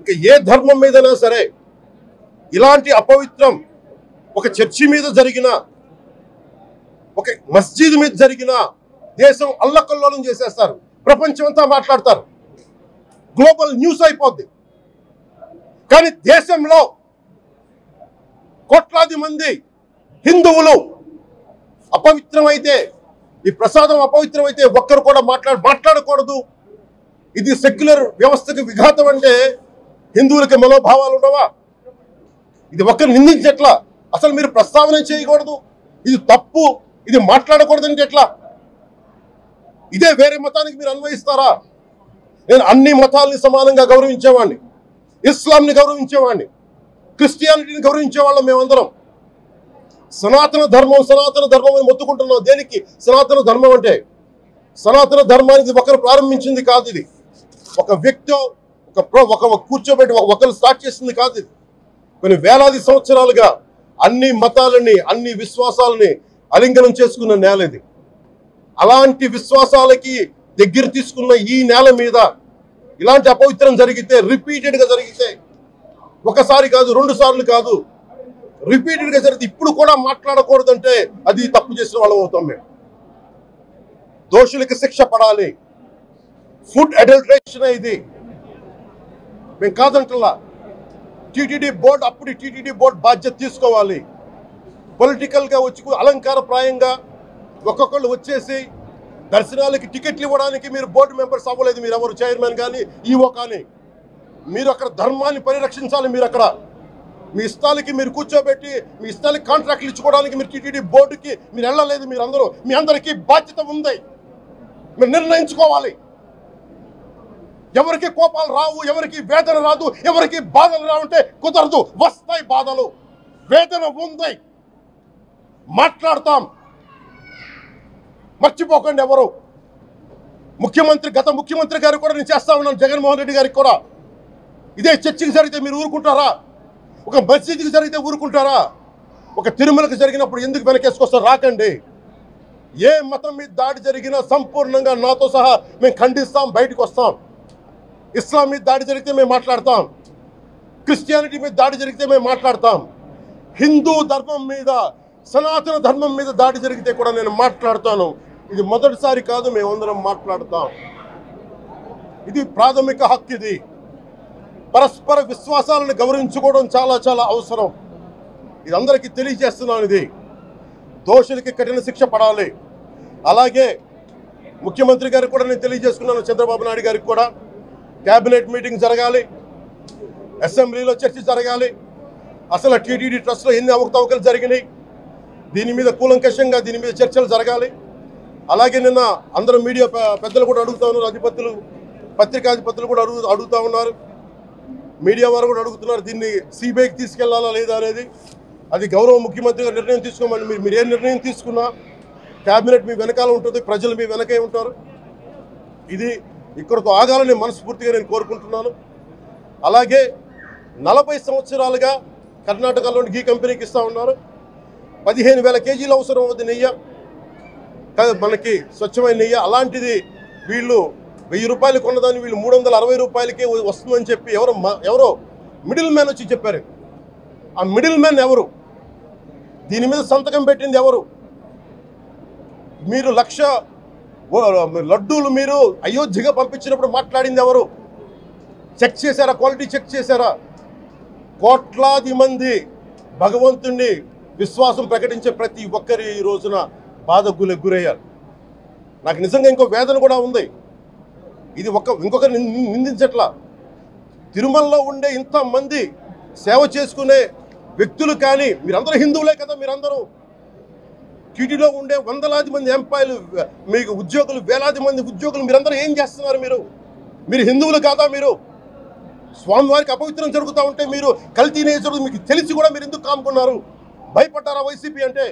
ఇక ఏ ధర్మం మీదైనా సరే ఇలాంటి అపవిత్రం ఒక చర్చి మీద జరిగిన, ఒక మస్జిద్ మీద జరిగిన దేశం అల్లకల్లోలం చేసేస్తారు, ప్రపంచం అంతా మాట్లాడతారు, గ్లోబల్ న్యూస్ అయిపోద్ది. కానీ దేశంలో కోట్లాది మంది హిందువులు అపవిత్రమైతే, ఈ ప్రసాదం అపవిత్రమైతే ఒక్కరు కూడా మాట్లాడకూడదు, ఇది సెక్యులర్ వ్యవస్థకు విఘాతం అంటే హిందువులకి మనోభావాలు ఉండవా? ఇది ఒక్కరు నిందించట్లా, అసలు మీరు ప్రస్తావన చేయకూడదు, ఇది తప్పు, ఇది మాట్లాడకూడదు అంటే ఎట్లా? ఇదే వేరే మతానికి మీరు అన్వయిస్తారా? నేను అన్ని మతాలని సమానంగా గౌరవించేవాడిని, ఇస్లాంని గౌరవించేవాడిని, క్రిస్టియానిటీని గౌరవించేవాళ్ళం మేమందరం. సనాతన ధర్మం అని మొత్తుకుంటున్నాం. దేనికి సనాతన ధర్మం అంటే? సనాతన ధర్మానికి ఒకరు ప్రారంభించింది కాదు, ఇది ఒక వ్యక్తి ఒక కూర్చోబెట్టి ఒకరు స్టార్ట్ చేసింది కాదు. ఇది కొన్ని వేలాది సంవత్సరాలుగా అన్ని మతాలని, అన్ని విశ్వాసాలని అలింగనం చేసుకున్న నేల ఇది. అలాంటి విశ్వాసాలకి దగ్గర తీసుకున్న ఈ నేల మీద ఇలాంటి అపవిత్రం జరిగితే, రిపీటెడ్గా జరిగితే, ఒకసారి కాదు, 2 సార్లు కాదు, రిపీటెడ్గా జరిగితే ఇప్పుడు కూడా మాట్లాడకూడదంటే అది తప్పు చేసిన వాళ్ళం అవుతాం. మేము దోషులకి శిక్ష పడాలి. ఫుడ్ అడల్టరేషన్ ఇది మేము కాదంటలా. టీటీడీ బోర్డు, అప్పుడు టీటీడీ బోర్డు బాధ్యత తీసుకోవాలి. పొలిటికల్గా వచ్చి అలంకారప్రాయంగా ఒక్కొక్కళ్ళు వచ్చేసి దర్శనాలకి టికెట్లు ఇవ్వడానికి మీరు బోర్డు మెంబర్స్ అవ్వలేదు. మీరు ఎవరు చైర్మన్ కానీ ఈవో కానీ, మీరు అక్కడ ధర్మాన్ని పరిరక్షించాలి. మీరు అక్కడ మీ ఇష్టాలకి మీరు కూర్చోబెట్టి మీ ఇష్టాలకి కాంట్రాక్ట్లు ఇచ్చుకోవడానికి మీరు టీటీడీ బోర్డుకి మీరు వెళ్ళలేదు. మీరు అందరూ, మీ అందరికీ బాధ్యత ఉంది. మీరు నిర్ణయించుకోవాలి. ఎవరికి కోపాలు రావు, ఎవరికి వేదన రాదు, ఎవరికి బాధలు రావంటే కుదరదు. వస్తాయి బాధలు, వేదన ఉంది, మాట్లాడతాం. మర్చిపోకండి ఎవరు. గత ముఖ్యమంత్రి గారు కూడా నేను చేస్తా ఉన్నాను, జగన్మోహన్ రెడ్డి గారికి కూడా. ఇదే చర్చికి జరిగితే మీరు ఊరుకుంటారా? ఒక మసీదుకి జరిగితే ఊరుకుంటారా? ఒక తిరుమలకి జరిగినప్పుడు ఎందుకు వెనకేసుకొస్తారు? రాకండి. ఏ మతం మీద దాడి జరిగినా సంపూర్ణంగా నాతో సహా మేము ఖండిస్తాం, బయటకు వస్తాం. ఇస్లాం మీద దాడి జరిగితే మేము మాట్లాడతాం, క్రిస్టియానిటీ మీద దాడి జరిగితే మేము మాట్లాడతాం. హిందూ ధర్మం మీద, సనాతన ధర్మం మీద దాడి జరిగితే కూడా నేను మాట్లాడతాను. ఇది మొదటిసారి కాదు, మేమందరం మాట్లాడతాం. ఇది ప్రాథమిక హక్కు. ఇది పరస్పర విశ్వాసాలను గౌరవించుకోవడం చాలా చాలా అవసరం. ఇది అందరికీ తెలియజేస్తున్నాను. ఇది దోషులకి కఠిన శిక్ష పడాలి. అలాగే ముఖ్యమంత్రి గారికి కూడా నేను తెలియజేసుకున్నాను, చంద్రబాబు నాయుడు గారికి కూడా క్యాబినెట్ మీటింగ్ జరగాలి, అసెంబ్లీలో చర్చ జరగాలి. అసలు టీటీడీ ట్రస్ట్లో ఎన్ని అవకతవకలు జరిగినాయి, దీని మీద కూలంకషంగా దీని మీద చర్చలు జరగాలి. అలాగే నిన్న అందరూ మీడియా పెద్దలు కూడా అడుగుతా ఉన్నారు, అధిపతులు, పత్రికాధిపతులు కూడా అడుగుతూ ఉన్నారు, మీడియా వారు కూడా అడుగుతున్నారు, దీన్ని సిబిఐకి తీసుకెళ్లాలా లేదా అనేది. అది గౌరవ ముఖ్యమంత్రి గారు నిర్ణయం తీసుకోమని. మీరు ఏ నిర్ణయం తీసుకున్నా క్యాబినెట్ మీ వెనకాల ఉంటుంది, ప్రజలు మీ వెనకే ఉంటారు. ఇది ఇక్కడతో ఆగాలని మనస్ఫూర్తిగా నేను కోరుకుంటున్నాను. అలాగే 40 సంవత్సరాలుగా కర్ణాటకలోని గీ కంపెనీకి ఇస్తూ ఉన్నారు. 15,000 కేజీలు అవసరం అవుతుంది నెయ్యి, మనకి స్వచ్ఛమైన నెయ్యి. అలాంటిది వీళ్ళు 1000 రూపాయలు కొన్నదాన్ని వీళ్ళు 360 రూపాయలకే వస్తుందని చెప్పి ఎవరో మిడిల్ మ్యాన్ వచ్చి చెప్పారు. ఆ మిడిల్ మ్యాన్ ఎవరు? దీని మీద సంతకం పెట్టింది ఎవరు? మీరు 1,00,000 లడ్డూలు మీరు అయోధ్యగా పంపించినప్పుడు మాట్లాడింది ఎవరు? చెక్ చేశారా? క్వాలిటీ చెక్ చేశారా? కోట్లాది మంది భగవంతుణ్ణి విశ్వాసం ప్రకటించే ప్రతి ఒక్కరి ఈ రోజున బాధకు గురయ్యారు. నాకు నిజంగా ఇంకో వేదన కూడా ఉంది. ఇది ఇంకొకరు నిందించట్లా. తిరుమలలో ఉండే ఇంతమంది సేవ చేసుకునే వ్యక్తులు కానీ, మీరందరూ హిందువులే కదా, మీరందరూ టీటీడీలో ఉండే వందలాది మంది ఎంప్లాయీలు, మీకు ఉద్యోగులు, వేలాది మంది ఉద్యోగులు, మీరందరూ ఏం చేస్తున్నారు? మీరు హిందువులు కాదా? మీరు స్వామివారికి అపవిత్రం జరుగుతూ ఉంటే మీరు కల్తీ జరుగుతుంది మీకు తెలిసి కూడా మీరు ఎందుకు కాముకున్నారు? భయపడ్డారా? వైసీపీ అంటే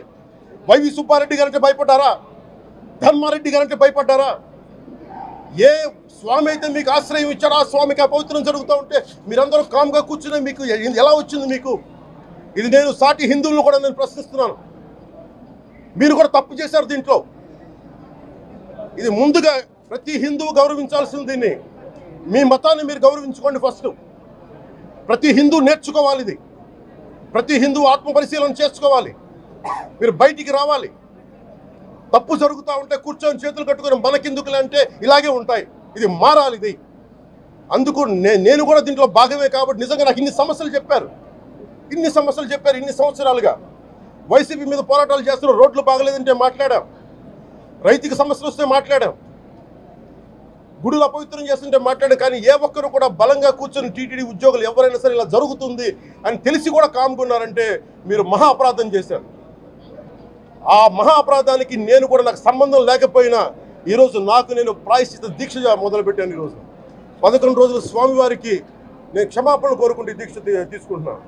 వైవి సుబ్బారెడ్డి గారంటే భయపడ్డారా? ధర్మారెడ్డి గారంటే భయపడ్డారా? ఏ స్వామి అయితే మీకు ఆశ్రయం ఇచ్చారో ఆ స్వామికి అపవిత్రం జరుగుతూ ఉంటే మీరందరూ కామ్గా కూర్చునే మీకు ఎలా వచ్చింది? మీకు ఇది నేను సాటి హిందువులను కూడా నేను ప్రశ్నిస్తున్నాను. మీరు కూడా తప్పు చేశారు దీంట్లో. ఇది ముందుగా ప్రతి హిందువు గౌరవించాల్సింది. దీన్ని మీ మతాన్ని మీరు గౌరవించుకోండి ఫస్ట్. ప్రతి హిందూ నేర్చుకోవాలి ఇది. ప్రతి హిందూ ఆత్మపరిశీలన చేసుకోవాలి. మీరు బయటికి రావాలి. తప్పు జరుగుతూ ఉంటే కూర్చొని చేతులు కట్టుకొని మనకెందుకులే అంటే ఇలాగే ఉంటాయి. ఇది మారాలి. ఇది అందుకు నేను కూడా దీంట్లో భాగమే. కాబట్టి నిజంగా నాకు ఇన్ని సమస్యలు చెప్పారు ఇన్ని సంవత్సరాలుగా. వైసీపీ మీద పోరాటాలు చేస్తున్నారు. రోడ్లు బాగలేదంటే మాట్లాడాం, రైతుకి సమస్యలు వస్తే మాట్లాడాం, గుడులు అపవిత్రం చేస్తుంటే మాట్లాడాం. కానీ ఏ ఒక్కరు కూడా బలంగా కూర్చొని టీటీడీ ఉద్యోగులు ఎవరైనా సరే ఇలా జరుగుతుంది అని తెలిసి కూడా కామ్కున్నారంటే మీరు మహా అపరాధం చేశారు. ఆ మహా అపరాధానికి నేను కూడా నాకు సంబంధం లేకపోయినా ఈరోజు నేను ప్రాయశ్చిత దీక్ష మొదలుపెట్టాను. ఈరోజు 11 రోజులు స్వామివారికి నేను క్షమాపణలు కోరుకుంటే దీక్ష తీసుకుంటున్నాను.